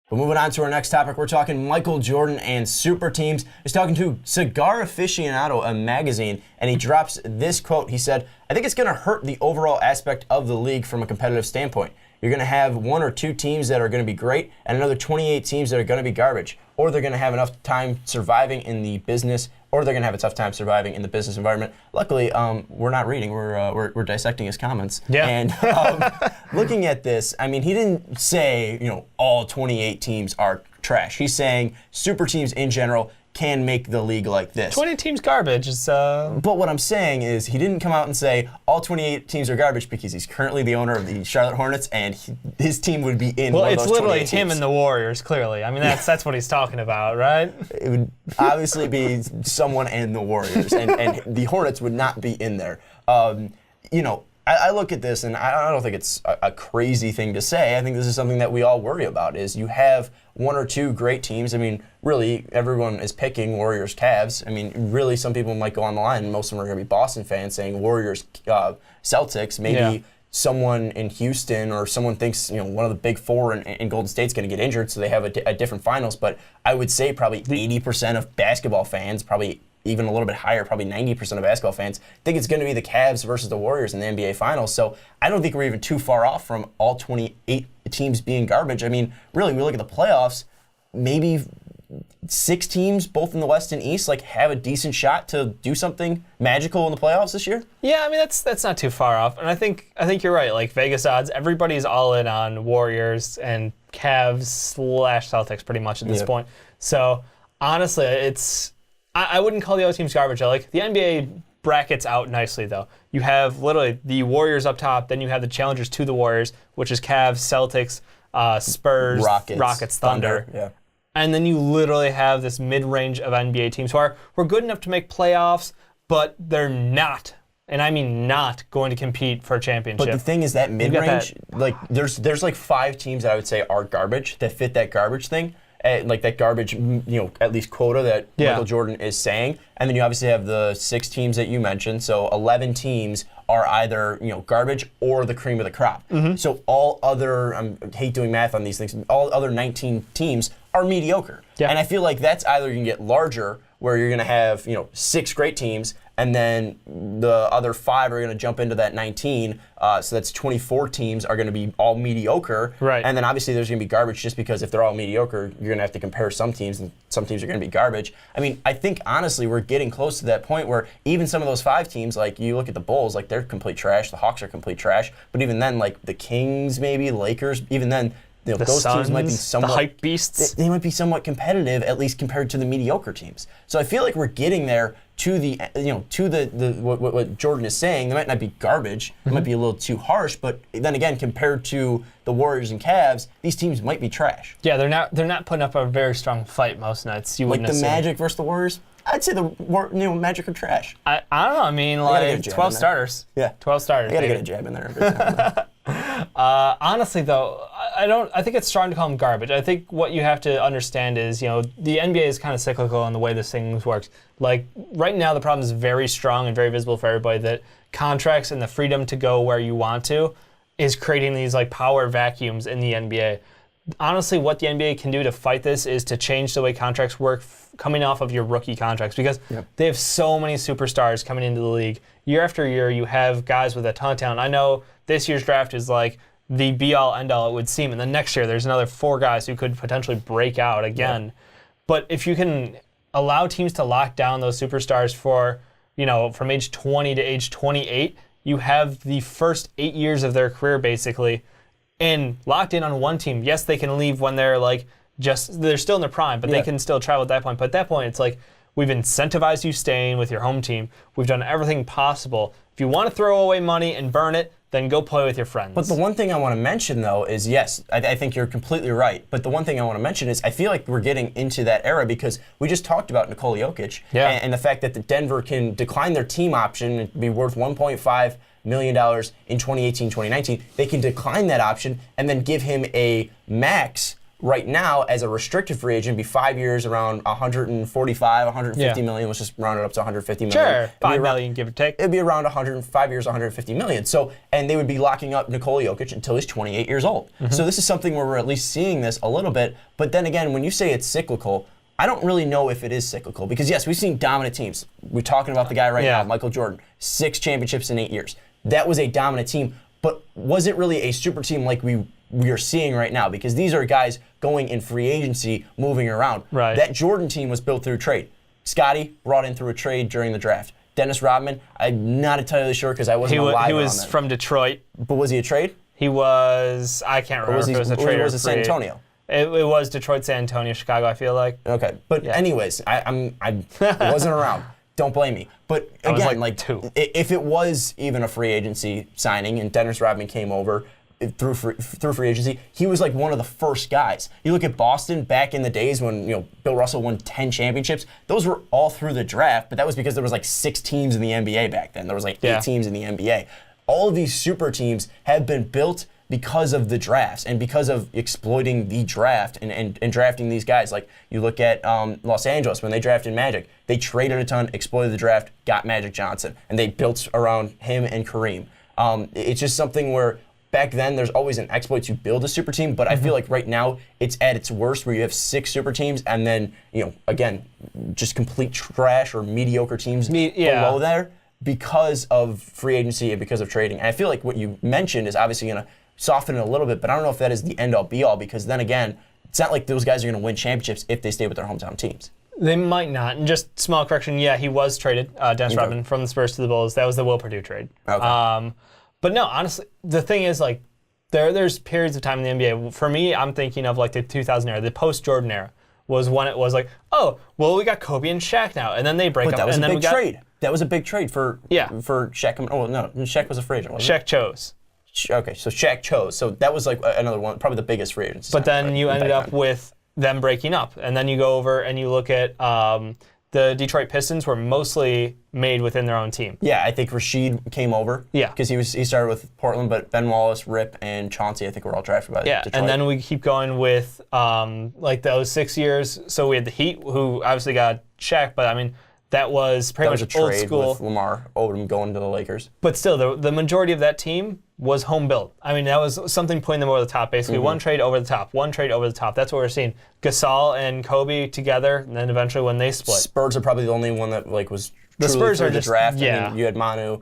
But moving on to our next topic, we're talking Michael Jordan and Superteams. He's talking to Cigar Aficionado, a magazine, and he drops this quote. He said, "I think it's going to hurt the overall aspect of the league from a competitive standpoint. You're going to have 1 or 2 teams that are going to be great and another 28 teams that are going to be garbage. Or they're going to have enough time surviving in the business, or they're going to have a tough time surviving in the business environment." Luckily, we're not reading. We're dissecting his comments. Yeah. And looking at this, I mean, he didn't say, all 28 teams are trash. He's saying super teams in general can make the league like this. 20 teams garbage is... But what I'm saying is he didn't come out and say all 28 teams are garbage because he's currently the owner of the Charlotte Hornets and his team would be in one of those 28 teams. Well, it's literally him and the Warriors, clearly. I mean, that's what he's talking about, right? It would obviously be someone and the Warriors, and the Hornets would not be in there. I look at this, and I don't think it's a crazy thing to say. I think this is something that we all worry about, is you have 1 or 2 great teams. I mean, really, everyone is picking Warriors, Cavs. I mean, really, some people might go on the line, and most of them are going to be Boston fans saying Warriors, Celtics. Maybe someone in Houston or someone thinks, one of the big 4 in Golden State's going to get injured, so they have a different finals. But I would say probably 80% of basketball fans, probably even a little bit higher, probably 90% of basketball fans, think it's going to be the Cavs versus the Warriors in the NBA Finals. So I don't think we're even too far off from all 28 teams being garbage. I mean, really, we look at the playoffs, maybe 6 teams, both in the West and East, have a decent shot to do something magical in the playoffs this year. Yeah, I mean, that's not too far off. And I think you're right. Vegas odds, everybody's all in on Warriors and Cavs/Celtics pretty much at this point. So honestly, I wouldn't call the other teams garbage. The NBA brackets out nicely, though. You have literally the Warriors up top, then you have the challengers to the Warriors, which is Cavs, Celtics, Spurs, Rockets, Thunder. Yeah. And then you literally have this mid-range of NBA teams who are good enough to make playoffs, but they're not, and I mean not, going to compete for a championship. But the thing is that mid-range, there's 5 teams that I would say are garbage, that fit that garbage thing. That garbage, at least quota that Michael Jordan is saying. And then you obviously have the 6 teams that you mentioned. So 11 teams are either, garbage or the cream of the crop. Mm-hmm. So all other, I hate doing math on these things, all other 19 teams are mediocre. Yeah. And I feel like that's either you can get larger, where you're going to have, 6 great teams, and then the other 5 are going to jump into that 19. So that's 24 teams are going to be all mediocre. Right. And then obviously there's going to be garbage, just because if they're all mediocre, you're going to have to compare some teams, and some teams are going to be garbage. I mean, I think honestly we're getting close to that point where even some of those 5 teams, you look at the Bulls, they're complete trash. The Hawks are complete trash. But even then, the Kings maybe, Lakers, even then, those Suns, teams might be somewhat, the hype beasts. They might be somewhat competitive, at least compared to the mediocre teams. So I feel like we're getting there to the what Jordan is saying. They might not be garbage. It might be a little too harsh, but then again, compared to the Warriors and Cavs, these teams might be trash. Yeah, they're not putting up a very strong fight most nights. You wouldn't the assume. Magic versus the Warriors. I'd say the Magic are trash. I don't know. I mean, 12 starters. Yeah, 12 starters. I gotta get a jab in there every time. Honestly, though, I think it's strong to call them garbage. I think what you have to understand is, the NBA is kind of cyclical in the way this thing works. Right now, the problem is very strong and very visible for everybody, that contracts and the freedom to go where you want to is creating these power vacuums in the NBA. Honestly, what the NBA can do to fight this is to change the way contracts work coming off of your rookie contracts, because they have so many superstars coming into the league. Year after year, you have guys with a ton of talent. I know this year's draft is the be-all, end-all, it would seem, and then next year there's another 4 guys who could potentially break out again. Yeah. But if you can allow teams to lock down those superstars for, from age 20 to age 28, you have the first 8 years of their career basically and locked in on one team. Yes, they can leave when they're they're still in their prime, but they can still travel at that point. But at that point, it's we've incentivized you staying with your home team. We've done everything possible. If you want to throw away money and burn it, then go play with your friends. But the one thing I want to mention, though, is yes, I think you're completely right. But the one thing I want to mention is I feel like we're getting into that era, because we just talked about Nikola Jokic and the fact that the Denver can decline their team option and be worth $1.5 million in 2018, 2019. They can decline that option and then give him a max right now, as a restricted free agent, be 5 years around 145, 150 million. Let's just round it up to 150 million. Sure, 5 million, give or take. It'd be around 5 years, 150 million. So, and they would be locking up Nikola Jokic until he's 28 years old. So this is something where we're at least seeing this a little bit. But then again, when you say it's cyclical, I don't really know if it is cyclical because yes, we've seen dominant teams. We're talking about the guy right now, Michael Jordan, 6 championships in 8 years. That was a dominant team, but was it really a super team like we are seeing right now? Because these are guys going in free agency, moving around. Right. That Jordan team was built through trade. Scottie brought in through a trade during the draft. Dennis Rodman, I'm not entirely sure because I wasn't alive He on was that. from Detroit. But was he a trade? He was, I can't remember if it was a trade or was it San Antonio? It was Detroit, San Antonio, Chicago, I feel like. Okay, but anyways, I wasn't around. Don't blame me. But again, like 2. If it was even a free agency signing and Dennis Rodman came over through free agency, he was like one of the first guys. You look at Boston back in the days when Bill Russell won 10 championships. Those were all through the draft, but that was because there was like 6 teams in the NBA back then. There was like 8 teams in the NBA. All of these super teams have been built because of the drafts and because of exploiting the draft and drafting these guys. Like you look at Los Angeles when they drafted Magic, they traded a ton, exploited the draft, got Magic Johnson, and they built around him and Kareem. It's just something where back then there's always an exploit to build a super team, but I feel like right now it's at its worst where you have 6 super teams and then, again, just complete trash or mediocre teams below there because of free agency and because of trading. And I feel like what you mentioned is obviously going to soften it a little bit, but I don't know if that is the end-all be-all because then again, it's not like those guys are going to win championships if they stay with their hometown teams. They might not. And just small correction, he was traded, Dennis Rodman, from the Spurs to the Bulls. That was the Will Perdue trade. Okay. But no, honestly, the thing is, like, there's periods of time in the NBA. For me, I'm thinking of like the 2000 era, the post-Jordan era was when it was like, oh, well, we got Kobe and Shaq now, and then they break up. That was and a then big trade. That was a big trade for Shaq. Oh no, Shaq was a free agent. Shaq chose. Okay, so Shaq chose. So that was like another one, probably the biggest free agency. But then you ended up with them breaking up, and then you go over and you look at the Detroit Pistons were mostly made within their own team. Yeah, I think Rashid came over. Yeah, because he started with Portland, but Ben Wallace, Rip, and Chauncey, I think were all drafted by Detroit. And then we keep going with like those 6 years. So we had the Heat, who obviously got Shaq, but I mean. That was pretty much a old trade school. with Lamar Odom going to the Lakers. But still, the majority of that team was home built. I mean, that was something putting them over the top. Basically, one trade over the top, one trade over the top. That's what we're seeing. Gasol and Kobe together, and then eventually when they split. Spurs are probably the only one that like was the truly Spurs through are the just, draft. Yeah. I mean, you had Manu,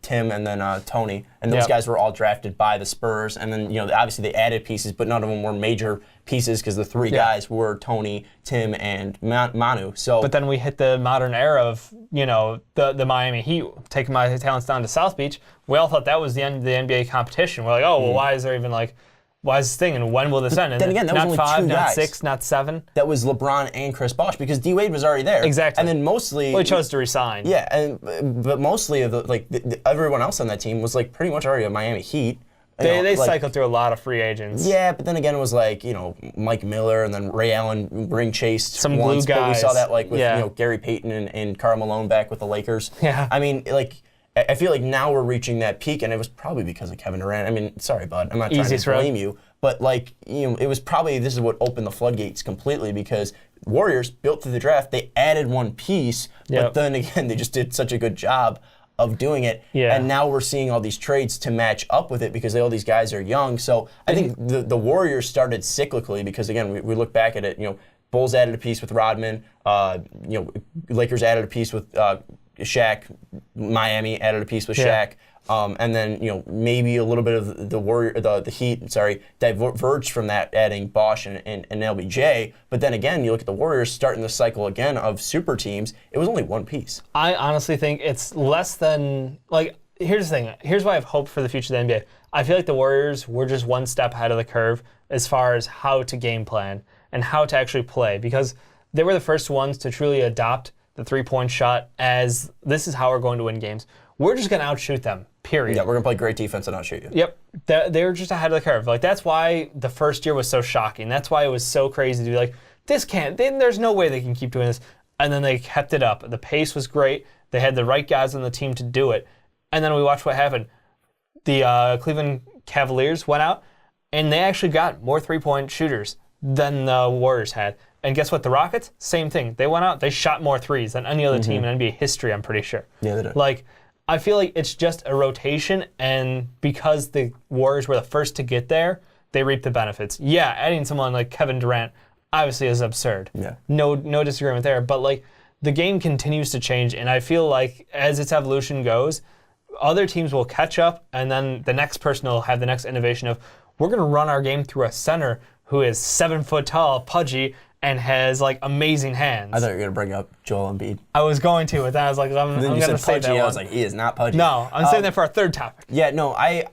Tim, and then Tony, and those guys were all drafted by the Spurs. And then obviously they added pieces, but none of them were major pieces because the 3 guys were Tony, Tim, and Manu. So, but then we hit the modern era of the Miami Heat taking my talents down to South Beach. We all thought that was the end of the NBA competition. We're like, oh well, why is there even like? Why is this thing, and when will this end? And then again, that was only 5, 2 not guys. 6, not 7. That was LeBron and Chris Bosh because D Wade was already there. Exactly. And then mostly, well, he chose to resign. Yeah, but mostly of everyone else on that team was like pretty much already a Miami Heat. They cycled through a lot of free agents. Yeah, but then again, it was like Mike Miller and then Ray Allen ring chased some once, glue guys. But we saw that like with Gary Payton and Karl Malone back with the Lakers. Yeah. I mean, like. I feel like now we're reaching that peak, and it was probably because of Kevin Durant. I mean, sorry, bud, I'm not trying to blame you, but like, it was probably this is what opened the floodgates completely because Warriors built through the draft. They added one piece, but then again, they just did such a good job of doing it, and now we're seeing all these trades to match up with it because all these guys are young. So I think the Warriors started cyclically because again, we look back at it. Bulls added a piece with Rodman. Lakers added a piece with. Shaq, Miami added a piece with Shaq, and then maybe a little bit of the Heat, diverged from that, adding Bosh and LBJ. But then again, you look at the Warriors starting the cycle again of super teams. It was only one piece. I honestly think it's less than like. Here's the thing. Here's why I have hope for the future of the NBA. I feel like the Warriors were just one step ahead of the curve as far as how to game plan and how to actually play because they were the first ones to truly adopt the three-point shot as this is how we're going to win games. We're just going to outshoot them, period. Yeah, we're going to play great defense and outshoot you. Yep. They were just ahead of the curve. Like, that's why the first year was so shocking. That's why it was so crazy to be like, there's no way they can keep doing this. And then they kept it up. The pace was great. They had the right guys on the team to do it. And then we watched what happened. The Cleveland Cavaliers went out, and they actually got more three-point shooters than the Warriors had. And guess what? The Rockets, same thing. They went out, they shot more threes than any other team in NBA history, I'm pretty sure. Yeah, they did. Like, I feel like it's just a rotation, and because the Warriors were the first to get there, they reap the benefits. Yeah, adding someone like Kevin Durant obviously is absurd. Yeah. No disagreement there. But like, the game continues to change, and I feel like as its evolution goes, other teams will catch up, and then the next person will have the next innovation of, we're going to run our game through a center who is 7 foot tall, pudgy, and has like amazing hands. I thought you were going to bring up Joel Embiid. I was going to, but then I was like, I'm Then going you to said say pudgy, that I one. was like, he is not pudgy. No, I'm saying that for our third topic. Yeah, no, I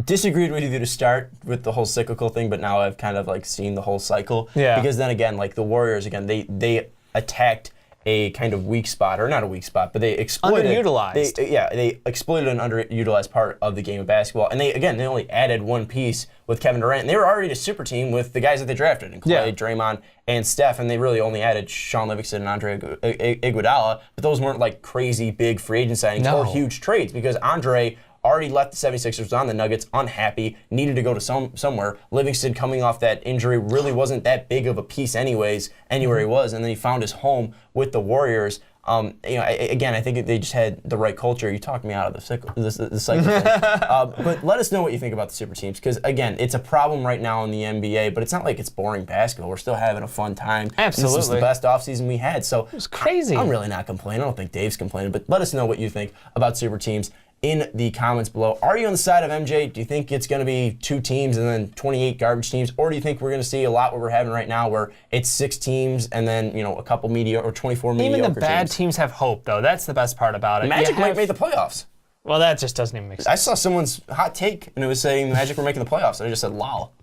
disagreed with you to start with the whole cyclical thing, but now I've kind of like seen the whole cycle. Yeah. Because then again, like the Warriors, again, they attacked a kind of weak spot, or not a weak spot, but they exploited. Underutilized. They exploited an underutilized part of the game of basketball. And they only added one piece with Kevin Durant. And they were already a super team with the guys that they drafted, and Clay, Draymond, and Steph. And they really only added Sean Livingston and Andre Iguodala. But those weren't like crazy big free agent signings or huge trades, because Andre already left the 76ers on the Nuggets, unhappy, needed to go to somewhere. Livingston, coming off that injury, really wasn't that big of a piece anyways, anywhere he was, and then he found his home with the Warriors. Again, I think they just had the right culture. You talked me out of the cycle thing. But let us know what you think about the super teams, because again, it's a problem right now in the NBA, but it's not like it's boring basketball. We're still having a fun time. Absolutely. This is the best offseason we had, so it's crazy. I'm really not complaining. I don't think Dave's complaining, but let us know what you think about super teams in the comments below. Are you on the side of MJ? Do you think it's going to be 2 teams and then 28 garbage teams? Or do you think we're going to see a lot what we're having right now, where it's 6 teams and then, a couple mediocre, or 24 mediocre teams? Even the bad teams have hope, though. That's the best part about it. Magic might make the playoffs. Well, that just doesn't even make sense. I saw someone's hot take, and it was saying the Magic were making the playoffs, and I just said, lol.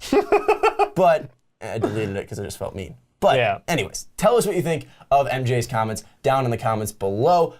But I deleted it because I just felt mean. But anyways, tell us what you think of MJ's comments down in the comments below.